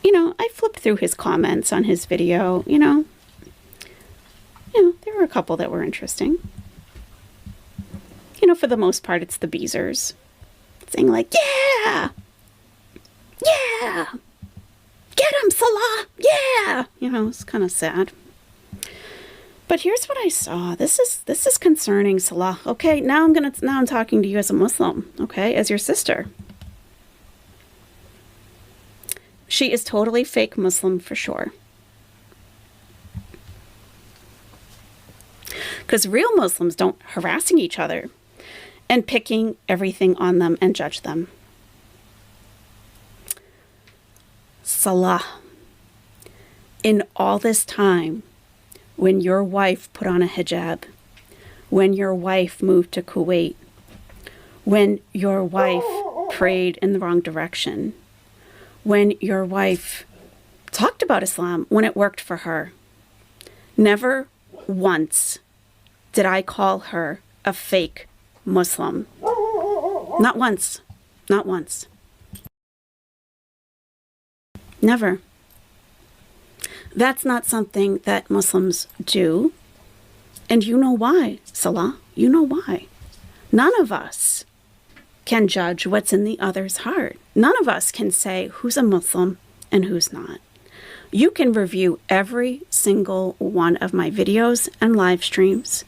I flipped through his comments on his video, there were a couple that were interesting. For the most part, it's the Beezers saying like, yeah, yeah, get him, Salah, yeah. It's kind of sad. But here's what I saw. This is concerning, Salah. Okay, now I'm talking to you as a Muslim, okay, as your sister. She is totally fake Muslim for sure. Because real Muslims don't harassing each other and picking everything on them and judge them. Salah, in all this time, when your wife put on a hijab, when your wife moved to Kuwait, when your wife prayed in the wrong direction, when your wife talked about Islam when it worked for her, never once did I call her a fake Muslim. Not once. Not once. Never. That's not something that Muslims do. And you know why, Salah. You know why. None of us can judge what's in the other's heart. None of us can say who's a Muslim and who's not. You can review every single one of my videos and live streams,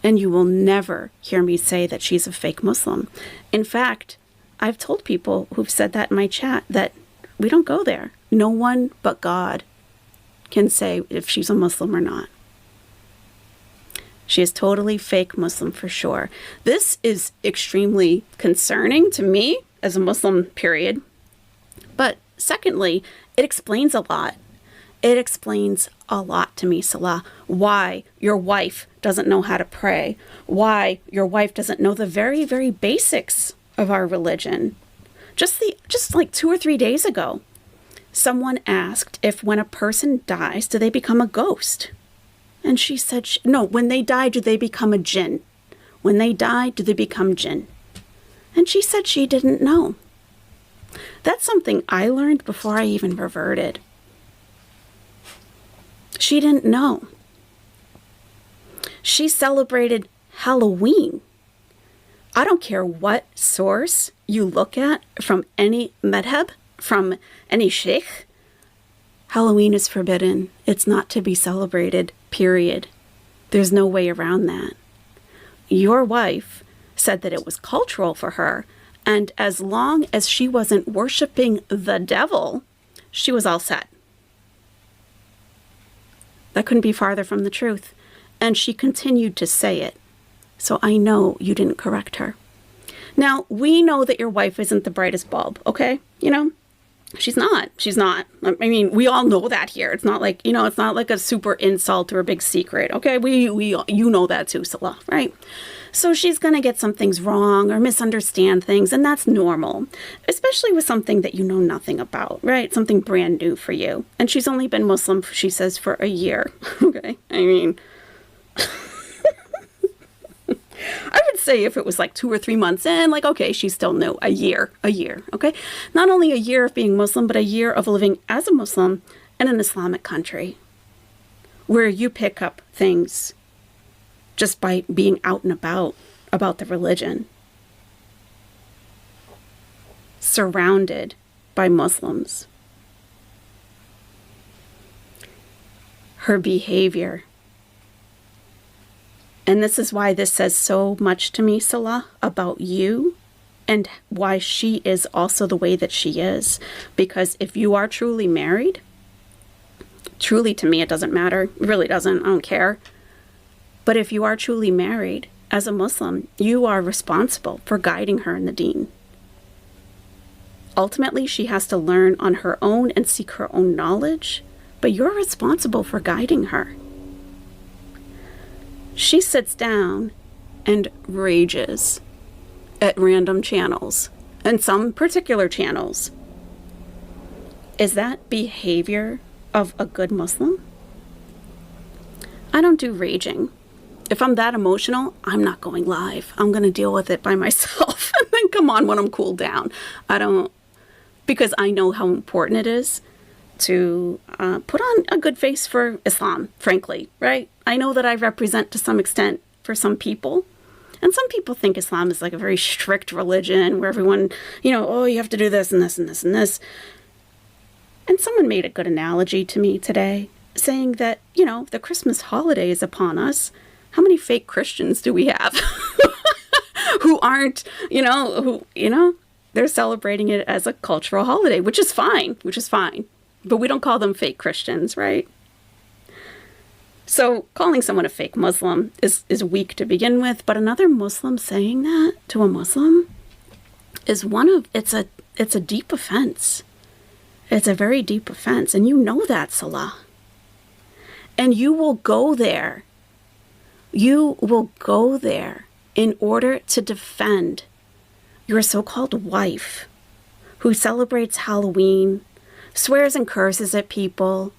and you will never hear me say that she's a fake Muslim. In fact, I've told people who've said that in my chat that we don't go there. No one but God can say if she's a Muslim or not. She is totally fake Muslim for sure. This is extremely concerning to me as a Muslim, period. But secondly, it explains a lot. It explains a lot to me, Salah, why your wife doesn't know how to pray, why your wife doesn't know the very, very basics of our religion. Just like 2 or 3 days ago, someone asked if when a person dies, do they become a ghost? And she said, no, when they die, do they become a jinn? When they die, do they become jinn? And she said she didn't know. That's something I learned before I even reverted. She didn't know. She celebrated Halloween. I don't care what source you look at from any madhab, from any sheikh. Halloween is forbidden. It's not to be celebrated, period. There's no way around that. Your wife said that it was cultural for her, and as long as she wasn't worshiping the devil, she was all set. That couldn't be farther from the truth. And she continued to say it. So I know you didn't correct her. Now, we know that your wife isn't the brightest bulb, okay? She's not. She's not. I mean, we all know that here. It's not like, it's not like a super insult or a big secret, okay? You know that too, Salah, right? So she's going to get some things wrong or misunderstand things, and that's normal, especially with something that you know nothing about, right? Something brand new for you. And she's only been Muslim, she says, for a year, okay? I mean, I would say if it was like 2 or 3 months in, like, okay, she's still new. A year, okay? Not only a year of being Muslim, but a year of living as a Muslim in an Islamic country where you pick up things just by being out and about the religion. Surrounded by Muslims. Her behavior. And this is why this says so much to me, Salah, about you and why she is also the way that she is. Because if you are truly married, truly to me it doesn't matter. It really doesn't. I don't care. But if you are truly married as a Muslim, you are responsible for guiding her in the deen. Ultimately, she has to learn on her own and seek her own knowledge, but you're responsible for guiding her. She sits down and rages at random channels, and some particular channels. Is that behavior of a good Muslim? I don't do raging. If I'm that emotional, I'm not going live. I'm going to deal with it by myself and then come on when I'm cooled down. Because I know how important it is to put on a good face for Islam, frankly, right? I know that I represent to some extent for some people. And some people think Islam is like a very strict religion where everyone, oh, you have to do this and this and this and this. And someone made a good analogy to me today, saying that, the Christmas holiday is upon us. How many fake Christians do we have who aren't, they're celebrating it as a cultural holiday, which is fine. But we don't call them fake Christians, right? So calling someone a fake Muslim is weak to begin with, but another Muslim saying that to a Muslim is it's a deep offense. It's a very deep offense, and you know that, Salah. And you will go there. You will go there in order to defend your so-called wife who celebrates Halloween, swears and curses at people,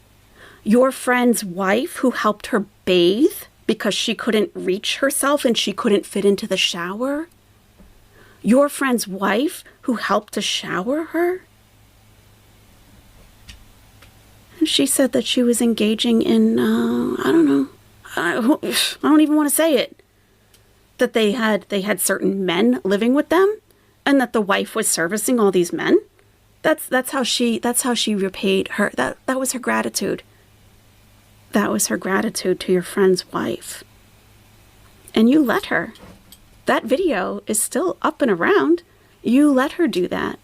your friend's wife who helped her bathe because she couldn't reach herself and she couldn't fit into the shower, your friend's wife who helped to shower her. And she said that she was engaging in, I don't even want to say it, that they had certain men living with them and that the wife was servicing all these men. That's how she repaid her. That was her gratitude. That was her gratitude to your friend's wife. And you let her. That video is still up and around. You let her do that.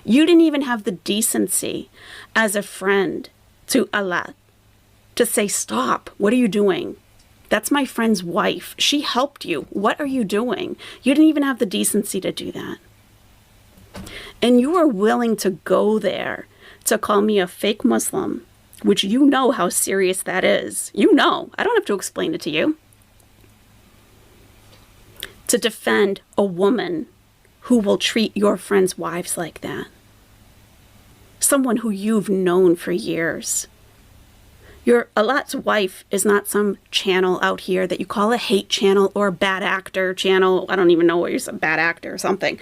You didn't even have the decency as a friend to Allah to say, stop. What are you doing? That's my friend's wife. She helped you. What are you doing? You didn't even have the decency to do that. And you are willing to go there to call me a fake Muslim, which you know how serious that is. You know. I don't have to explain it to you. To defend a woman who will treat your friends' wives like that. Someone who you've known for years. Your Allah's wife is not some channel out here that you call a hate channel or a bad actor channel. I don't even know what you're a bad actor or something.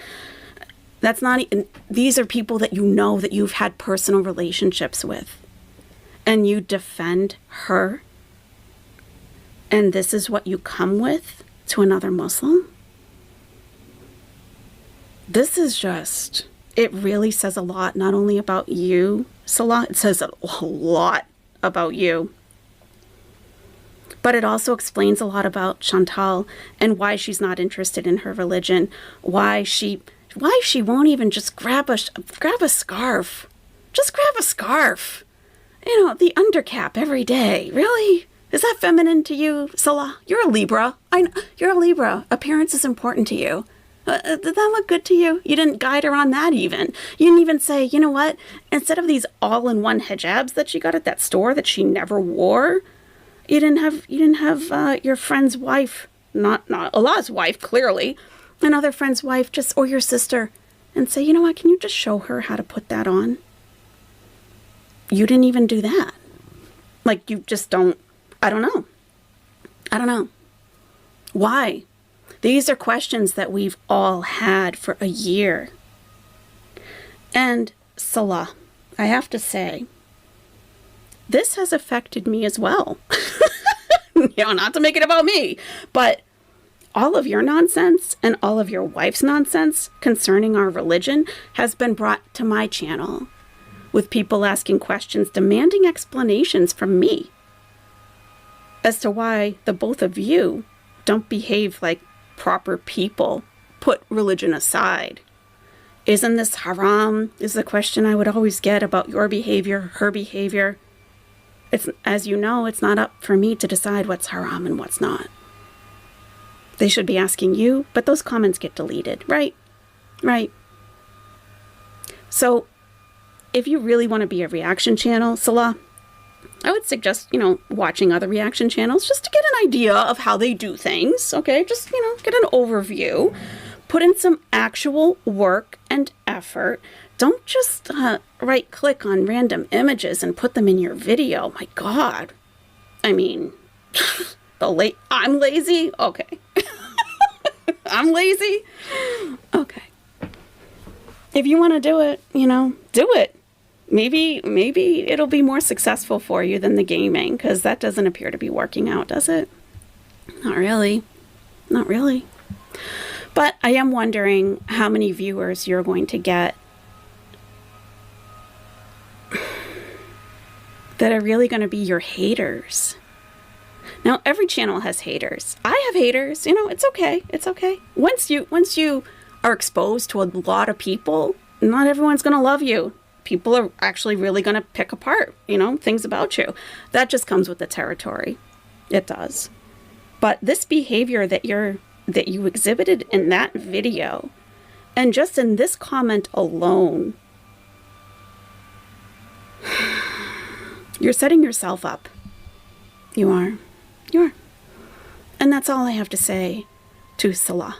That's not, these are people that you know that you've had personal relationships with. And you defend her. And this is what you come with to another Muslim. This is just, it really says a lot, not only about you, Salah, it says a lot about you. But it also explains a lot about Chantal and why she's not interested in her religion, why she won't even just grab a scarf. Just grab a scarf. The undercap every day. Really? Is that feminine to you, Salah? You're a Libra. I know. You're a Libra. Appearance is important to you. Did that look good to you? You didn't guide her on that even. You didn't even say, you know what? Instead of these all-in-one hijabs that she got at that store that she never wore, you didn't have your friend's wife, not Allah's wife, clearly, another friend's wife, or your sister, and say, you know what? Can you just show her how to put that on? You didn't even do that. Like, you just don't. I don't know. Why? These are questions that we've all had for a year. And Salah, I have to say, this has affected me as well. Not to make it about me, but all of your nonsense and all of your wife's nonsense concerning our religion has been brought to my channel with people asking questions, demanding explanations from me as to why the both of you don't behave like proper people, put religion aside. Isn't this haram? Is the question I would always get about your behavior, her behavior. It's, as you know, it's not up for me to decide what's haram and what's not. They should be asking you, but those comments get deleted, right? Right. So if you really want to be a reaction channel, Salah, I would suggest, watching other reaction channels just to get an idea of how they do things, okay? Just, get an overview. Put in some actual work and effort. Don't just right-click on random images and put them in your video. My God. I mean, I'm lazy? Okay. I'm lazy? Okay. If you want to do it, do it. maybe it'll be more successful for you than the gaming, because that doesn't appear to be working out, does it? Not really. Not really. But I am wondering how many viewers you're going to get that are really going to be your haters. Now, every channel has haters. I have haters. It's okay. It's okay. Once you are exposed to a lot of people, not everyone's going to love you. People are actually really going to pick apart, things about you. That just comes with the territory. It does. But this behavior that you exhibited in that video, and just in this comment alone, you're setting yourself up. You are. You are. And that's all I have to say to Salah.